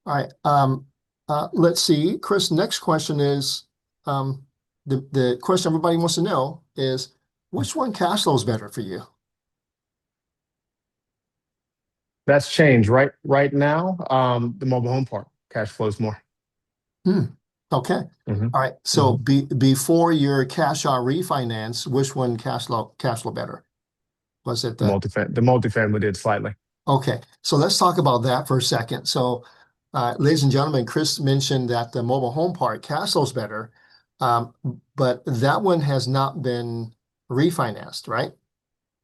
all right, let's see. Chris, next question is the question everybody wants to know is which one cash flow is better for you? that's changed right now. The mobile home park cash flows more. Hmm. Okay. Hmm. All right. So Hmm. before your cash out refinance, which one cash flow better? Was it the The multifamily did slightly. okay? So let's talk about that for a second. So, ladies and gentlemen, Chris mentioned that the mobile home park cash flow's better, um, but that one has not been refinanced, right?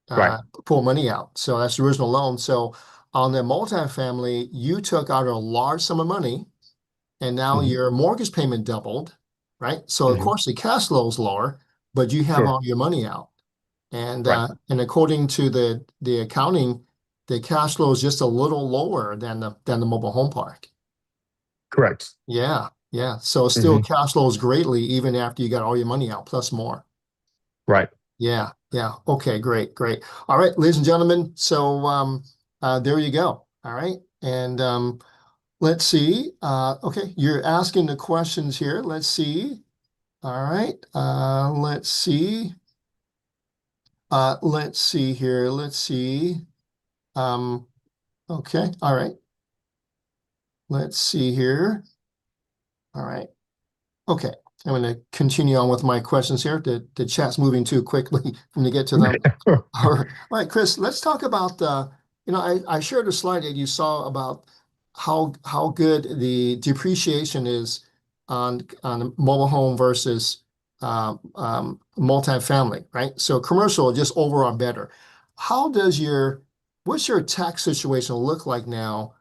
Right. Pull money out. So that's the original loan. So on the multifamily, you took out a large sum of money and now Hmm. your mortgage payment doubled, right? So of Hmm. course the cash flow is lower, but you have Sure. all your money out. And Right. according to the accounting, the cash flow is just a little lower than the mobile home park. Correct. Yeah, yeah. So it still Hmm. cash flows greatly even after you got all your money out plus more. Right. Yeah, yeah. Okay, great, great. All right, ladies and gentlemen. So there you go. All right. And let's see. Okay, you're asking the questions here. Let's see. All right. Let's see. Let's see here. Let's see. Um, okay. All right. Let's see here. All right. Okay. I'm going to continue on with my questions here. The chat's moving too quickly for me to get to them. All right, Chris, let's talk about I shared a slide that you saw about how good the depreciation is on a mobile home versus multifamily, right? So commercial just overall better. How does what's your tax situation look like now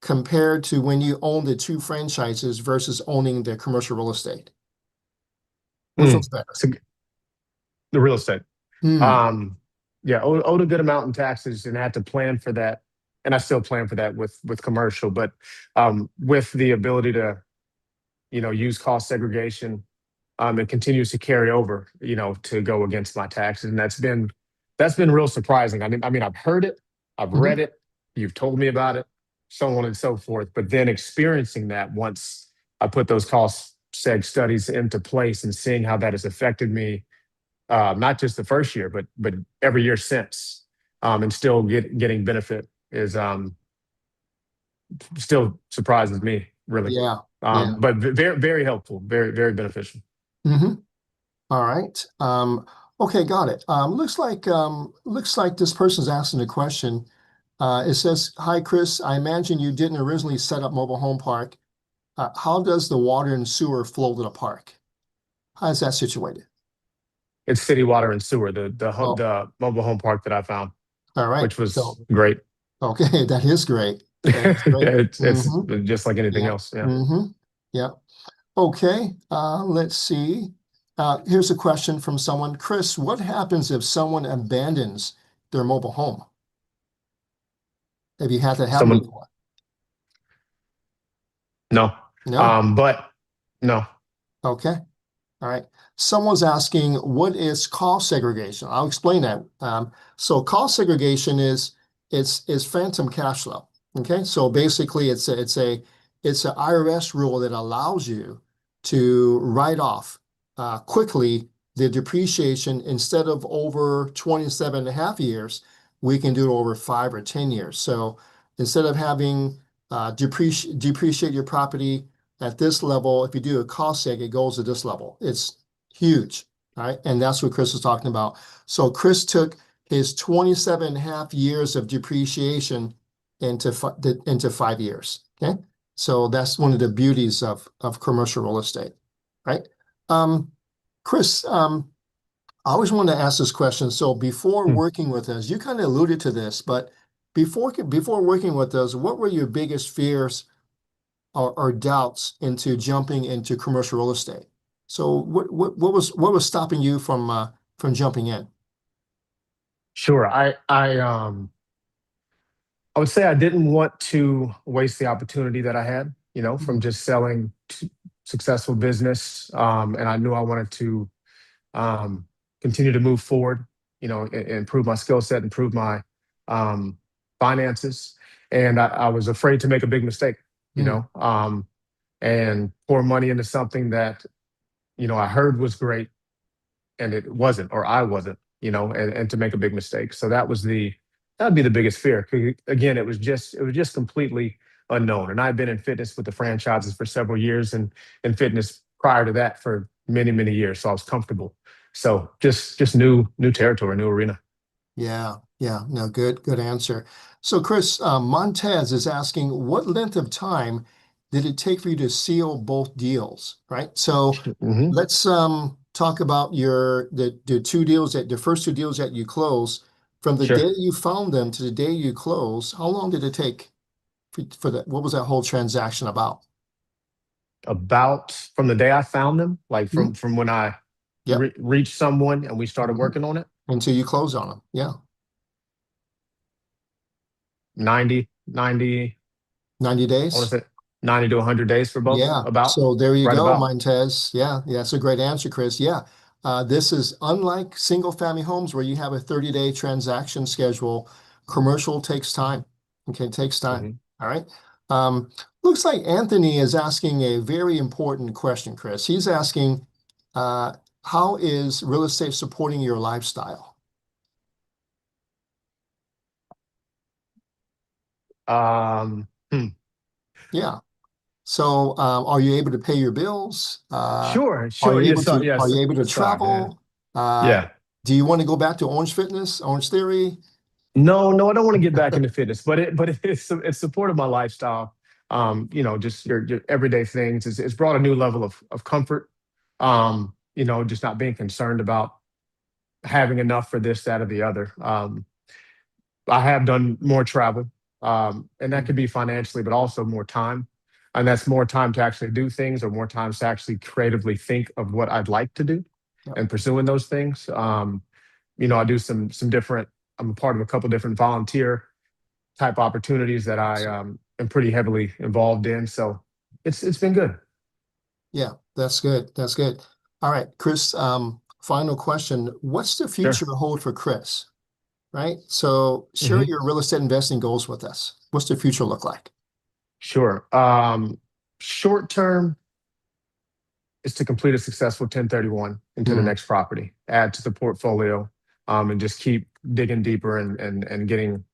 compared to when you own the two franchises versus owning the commercial real estate? Which Mm. one's better? So the real estate. Hmm. Um, yeah, owed a good amount in taxes and had to plan for that. And I still plan for that with commercial, but with the ability to, use cost segregation, it continues to carry over, to go against my taxes. And that's been real surprising. I mean, I've heard it, I've read Hmm. it, you've told me about it, so on and so forth. But then experiencing that once I put those cost seg studies into place and seeing how that has affected me, not just the first year, but every year since, and still getting benefit is still surprises me really. Yeah. Yeah. But very very helpful, very very beneficial. Hmm. All right. Okay, got it. Looks like this person's asking a question. It says, "Hi, Chris. I imagine you didn't originally set up mobile home park. How does the water and sewer flow to the park? How is that situated?" It's city water and sewer, Oh, the mobile home park that I found, all right. which was So, great. okay, that is great. That is great. It's Hmm. just like anything Yeah. else. Yeah. Hmm. Yeah. Okay. Let's see. Here's a question from someone. Chris, what happens if someone abandons their mobile home? Have you had that happen Someone, before? no. No? But no. Okay. All right. Someone's asking, what is cost segregation? I'll explain that. So cost segregation is phantom cash flow. Okay. So basically it's a IRS rule that allows you to write off quickly the depreciation instead of over 27 and a half years, we can do it over 5 or 10 years. So instead of having depreciate your property at this level, if you do a cost seg, it goes to this level. It's huge, right? And that's what Chris was talking about. So Chris took his 27 and a half years of depreciation into 5 years. Okay. So that's one of the beauties of commercial real estate, right? Um, Chris, I always wanted to ask this question. So before Hmm. working with us, you kind of alluded to this, but before working with us, what were your biggest fears or doubts into jumping into commercial real estate? So what was stopping you from jumping in? Sure. I would say I didn't want to waste the opportunity that I had, from Mhm. just selling successful business. And I knew I wanted to um, continue to move forward, improve my skill set, improve my um, finances. And I was afraid to make a big mistake, Mm. and pour money into something that, I heard was great and it wasn't, or I wasn't, and to make a big mistake. So that'd be the biggest fear. 'Cause again, it was just completely unknown. And I've been in fitness with the franchises for several years and in fitness prior to that for many, many years. So I was comfortable. So just new territory, new arena. Yeah, yeah, no, good answer. So Chris, Montez is asking, what length of time did it take for you to seal both deals, right? So Hmm. let's talk about the first two deals that you closed. From the Sure. day you found them to the day you closed, how long did it take for that? What was that whole transaction about? About from the day I found them, like Mhm. from when I Yep. reached someone and we started Mhm. working on it, Until you close on them. Yeah. 90, 90 I want days. to say 90 to 100 days for both, Yeah. about, So there you right go, about. Montez. Yeah. Yeah. That's a great answer, Chris. Yeah. This is unlike single family homes where you have a 30-day transaction schedule. Commercial takes time. Okay. It takes time. Mhm. All right. Um, looks like Anthony is asking a very important question, Chris. He's asking, uh, how is real estate supporting your lifestyle? Hmm. Yeah. So, are you able to pay your bills? Sure, Are sure. you able Yes, to are yes. you able to Sorry, man. travel? Uh, Yeah. do you want to go back to Orange Fitness, Orange Theory? No, no, I don't want to get back into fitness, but it's supported my lifestyle. Just your everyday things. It's brought a new level of comfort. just not being concerned about having enough for this, that, or the other. I have done more travel, and that could be financially, but also more time. And that's more time to actually do things, or more times to actually creatively think of what I'd like to do Yep. and pursuing those things. I do some different. I'm a part of a couple different volunteer type opportunities that I am pretty heavily involved in. So it's been good. Yeah, that's good. That's good. All right, Chris, final question. What's the future Sure. hold for Chris? Right? So share Hmm. your real estate investing goals with us. What's the future look like? Sure. Short term is to complete a successful 1031 into the Mm, next property, add to the portfolio, and just keep digging deeper and getting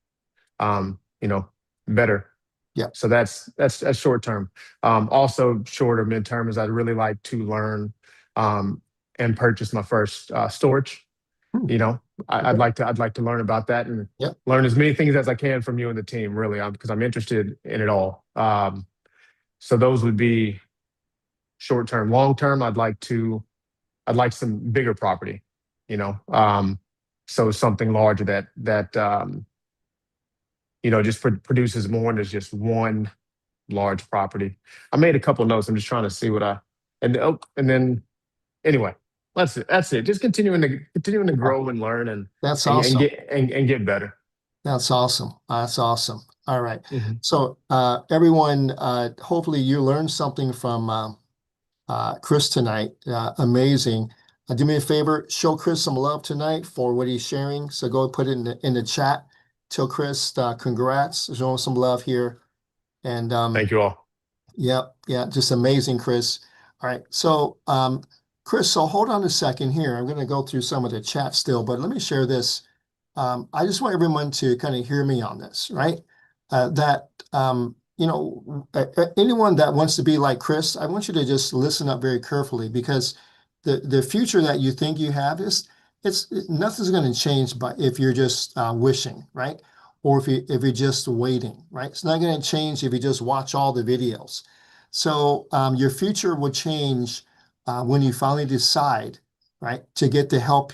better. yeah. So that's short term. Also short or midterm is I'd really like to learn um, and purchase my first storage. Hmm, You know, okay. I'd like to learn about that and Yep. learn as many things as I can from you and the team. Really, because I'm interested in it all. So those would be short term. Long term, I'd like some bigger property. You know, so something larger that just produces more than just one large property. I made a couple notes. I'm just trying to see what I and then anyway, that's it. That's it. Just continuing to Yeah, grow and learn that's and awesome. and get better. That's awesome. That's awesome. All right. Mhm. So, everyone, hopefully you learned something from Chris tonight. Amazing. Do me a favor, show Chris some love tonight for what he's sharing. So go put it in the chat. Tell Chris, congrats. Show him some love here. And Thank you all. yeah, yeah, just amazing, Chris. All right. So, Chris, so hold on a second here. I'm going to go through some of the chat still, but let me share this. I just want everyone to kind of hear me on this, right? That anyone that wants to be like Chris, I want you to just listen up very carefully, because the future that you think you have nothing's going to change, but if you're just wishing, right? Or if you're just waiting, right? It's not going to change if you just watch all the videos. So your future will change when you finally decide, right, to get the help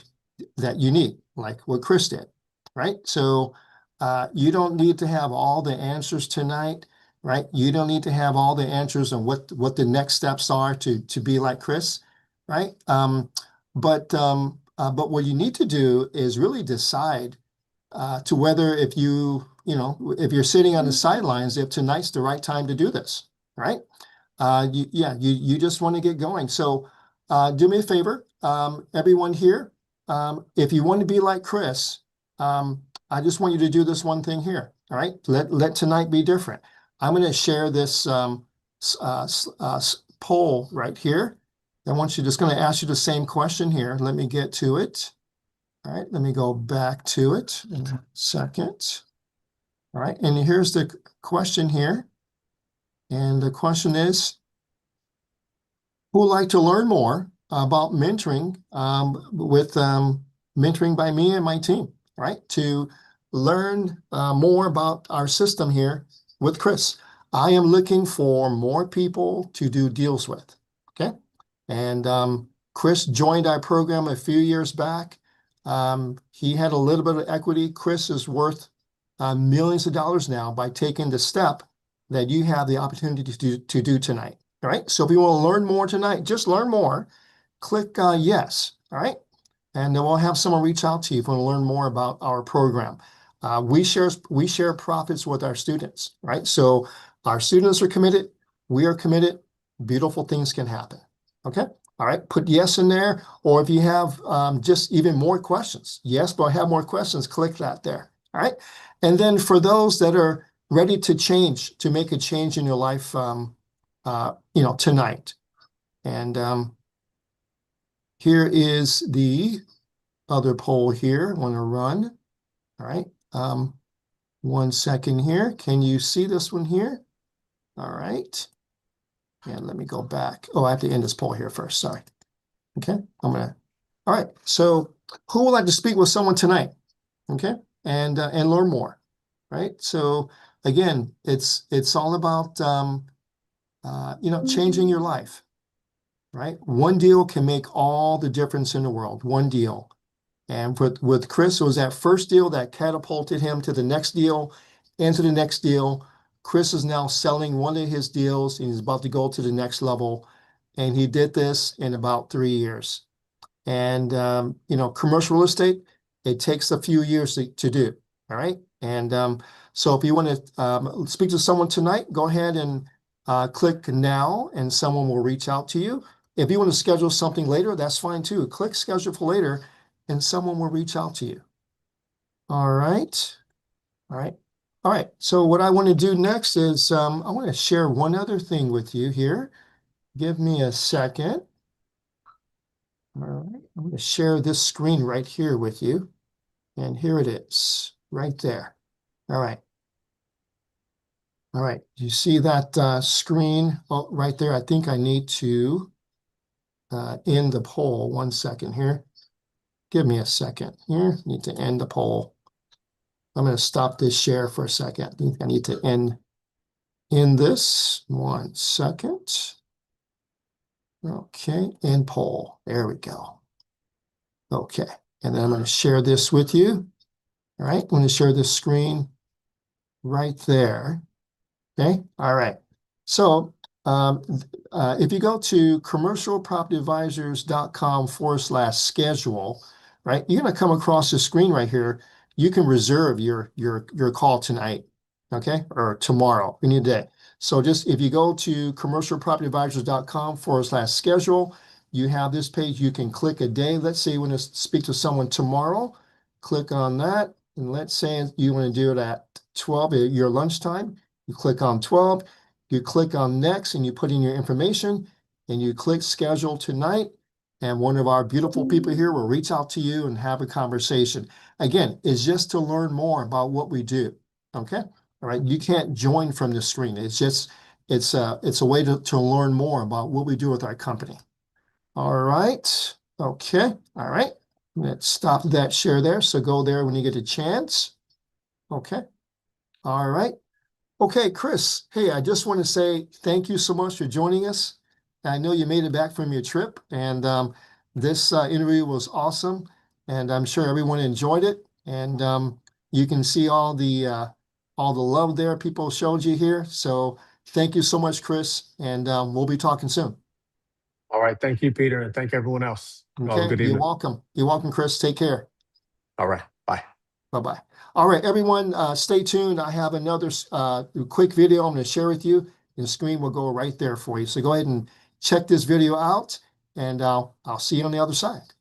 that you need, like what Chris did, right? So you don't need to have all the answers tonight, right? You don't need to have all the answers on what the next steps are to be like Chris, right? But what you need to do is really decide to whether if you're sitting on the sidelines, if tonight's the right time to do this, right? You just want to get going. So do me a favor, everyone here. If you want to be like Chris, I just want you to do this one thing here. All right. Let tonight be different. I'm going to share this poll right here. I want you just going to ask you the same question here. Let me get to it. All right. Let me go back to it in a second. All right. And here's the question here. And the question is, who would like to learn more about mentoring with mentoring by me and my team, right? To learn more about our system here with Chris. I am looking for more people to do deals with, okay? And Chris joined our program a few years back. He had a little bit of equity. Chris is worth millions of dollars now by taking the step that you have the opportunity to do tonight. All right. So if you want to learn more tonight, just learn more, click yes. All right. And then we'll have someone reach out to you if you want to learn more about our program. We share profits with our students, right? So our students are committed. We are committed. Beautiful things can happen. Okay. All right. Put yes in there. Or if you have just even more questions, yes, but I have more questions, click that there. All right. And then for those that are ready to change, to make a change in your life, tonight. And here is the other poll here. I want to run. All right. 1 second here. Can you see this one here? All right. And let me go back. Oh, I have to end this poll here first. Sorry. Okay. All right. So who would like to speak with someone tonight? Okay. And learn more. Right. So again, it's all about changing your life. right? One deal can make all the difference in the world, one deal. And with Chris, it was that first deal that catapulted him to the next deal, into the next deal. Chris is now selling one of his deals and he's about to go to the next level. And he did this in about 3 years. And commercial real estate, it takes a few years to do. All right. And so if you want to speak to someone tonight, go ahead and click now and someone will reach out to you. If you want to schedule something later, that's fine too. Click schedule for later and someone will reach out to you. All right. All right. All right. So what I want to do next is I want to share one other thing with you here. Give me a second. All right. I'm going to share this screen right here with you. And here it is, right there. All right. All right. You see that screen right there? I think I need to end the poll. 1 second here. Give me a second here. Need to end the poll. I'm going to stop this share for a second. I think I need to end this. 1 second. Okay, end poll. There we go. Okay, and then I'm going to share this with you. All right, I'm going to share this screen right there. Okay, all right. So if you go to commercialpropertyadvisors.com/schedule, right, you're going to come across the screen right here. You can reserve your call tonight, okay, or tomorrow, any day. So just if you go to commercialpropertyadvisors.com/schedule, you have this page. You can click a day. Let's say you want to speak to someone tomorrow. Click on that, and let's say you want to do it at 12 at your lunchtime. You click on 12, you click on next and you put in your information and you click schedule tonight. And one of our beautiful people here will reach out to you and have a conversation. Again, it's just to learn more about what we do. Okay. All right. You can't join from the screen. It's a way to learn more about what we do with our company. All right. Okay. All right. Let's stop that share there. So go there when you get a chance. Okay. All right. Okay, Chris. Hey, I just want to say thank you so much for joining us. I know you made it back from your trip, and this interview was awesome, and I'm sure everyone enjoyed it. And you can see all the love there people showed you here. So thank you so much, Chris, and we'll be talking soon. All right. Thank you, Peter, and thank everyone else. Have a Okay, good you're evening. welcome. You're welcome, Chris. Take care. All right. Bye. Bye-bye. All right, everyone, stay tuned. I have another quick video I'm going to share with you. The screen will go right there for you. So go ahead and check this video out, and I'll see you on the other side.